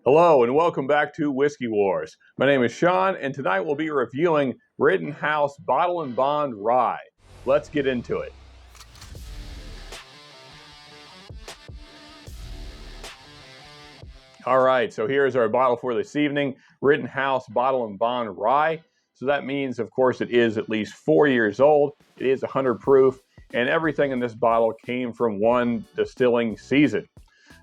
Hello and welcome back to Whiskey Wars. My name is Sean and tonight we'll be reviewing Rittenhouse Bottle & Bond Rye. Let's get into it. All right, so here's our bottle for this evening, Rittenhouse Bottle & Bond Rye. So that means, of course, it is at least 4 years old. It is 100 proof and everything in this bottle came from one distilling season.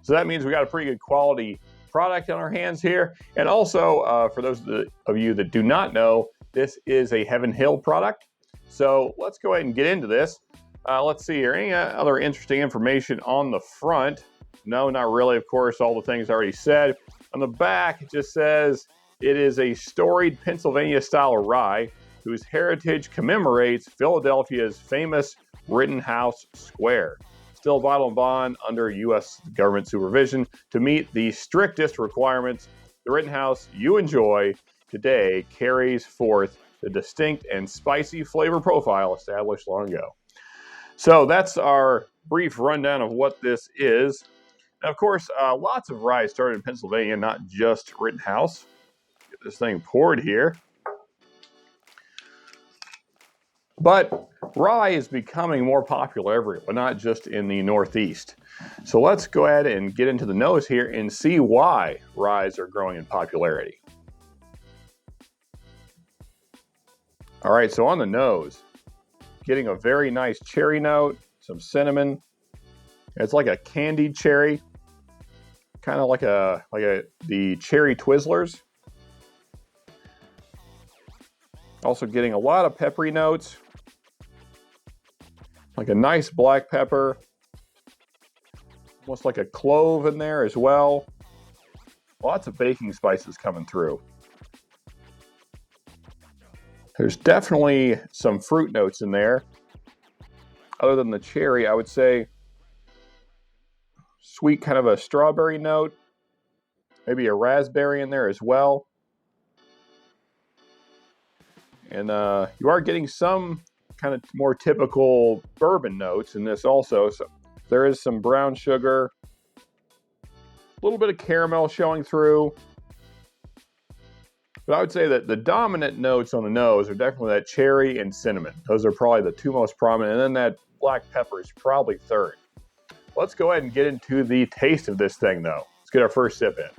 So that means we got a pretty good quality product on our hands here. And also, for those of you that do not know, this is a Heaven Hill product. So let's go ahead and get into this. Let's see here. Any other interesting information on the front? No, not really. Of course, all the things I already said. On the back, it just says it is a storied Pennsylvania-style rye whose heritage commemorates Philadelphia's famous Rittenhouse Square. Still Bottle & Bond under U.S. government supervision to meet the strictest requirements. The Rittenhouse you enjoy today carries forth the distinct and spicy flavor profile established long ago. So that's our brief rundown of what this is. Now, of course, lots of rye started in Pennsylvania, not just Rittenhouse. Get this thing poured here. But rye is becoming more popular everywhere, not just in the Northeast. So let's go ahead and get into the nose here and see why ryes are growing in popularity. All right, so on the nose, getting a very nice cherry note, some cinnamon. It's like a candied cherry, kind of like the cherry Twizzlers. Also getting a lot of peppery notes. Like a nice black pepper, almost like a clove in there as well. Lots of baking spices coming through. There's definitely some fruit notes in there. Other than the cherry, I would say sweet kind of a strawberry note, maybe a raspberry in there as well. And you are getting some kind of more typical bourbon notes in this also. So there is some brown sugar, a little bit of caramel showing through. But I would say that the dominant notes on the nose are definitely that cherry and cinnamon. Those are probably the two most prominent. And then that black pepper is probably third. Let's go ahead and get into the taste of this thing though. Let's get our first sip in.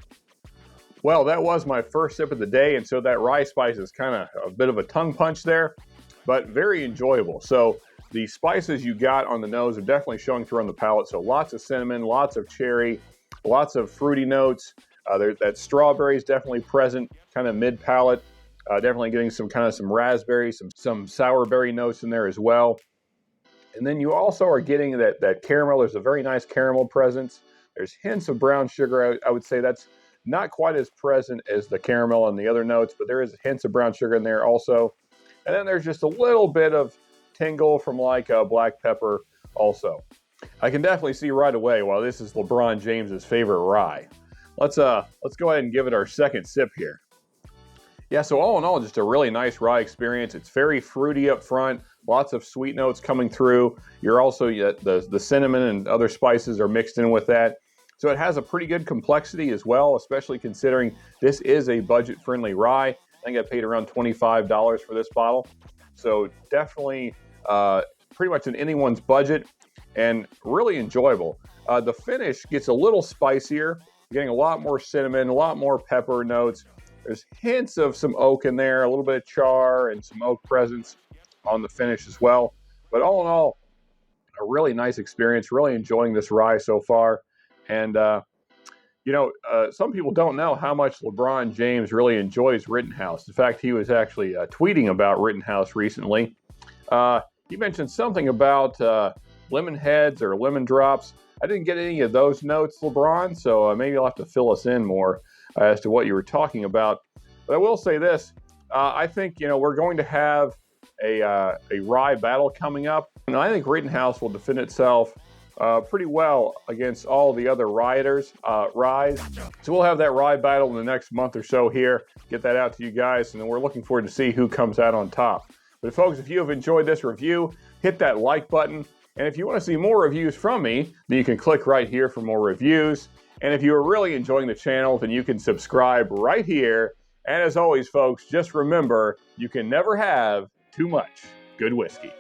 Well, that was my first sip of the day. And so that rye spice is kind of a bit of a tongue punch there, but very enjoyable. So the spices you got on the nose are definitely showing through on the palate. So lots of cinnamon, lots of cherry, lots of fruity notes. That strawberry is definitely present, kind of mid palate. Definitely getting some raspberry, some sour berry notes in there as well. And then you also are getting that caramel. There's a very nice caramel presence. There's hints of brown sugar. I would say that's not quite as present as the caramel and the other notes, but there is hints of brown sugar in there also. And then there's just a little bit of tingle from like black pepper also. I can definitely see right away why this is LeBron James's favorite rye. Let's go ahead and give it our second sip here. Yeah, so all in all, just a really nice rye experience. It's very fruity up front, lots of sweet notes coming through. You're also, the cinnamon and other spices are mixed in with that. So it has a pretty good complexity as well, especially considering this is a budget-friendly rye. I think I paid around $25 for this bottle. So definitely pretty much in anyone's budget and really enjoyable. The finish gets a little spicier, getting a lot more cinnamon, a lot more pepper notes. There's hints of some oak in there, a little bit of char and some oak presence on the finish as well. But all in all, a really nice experience, really enjoying this rye so far. And some people don't know how much LeBron James really enjoys Rittenhouse. In fact, he was actually tweeting about Rittenhouse recently. He mentioned something about lemon heads or lemon drops. I didn't get any of those notes, LeBron, so maybe you'll have to fill us in more as to what you were talking about. But I will say this. I think, we're going to have a rye battle coming up. And I think Rittenhouse will defend itself pretty well against all the other ryes. So we'll have that rye battle in the next month or so here. Get that out to you guys, and then we're looking forward to see who comes out on top. But folks, if you have enjoyed this review, hit that like button. And if you want to see more reviews from me, then you can click right here for more reviews. And if you are really enjoying the channel, then you can subscribe right here. And as always, folks, just remember, you can never have too much good whiskey.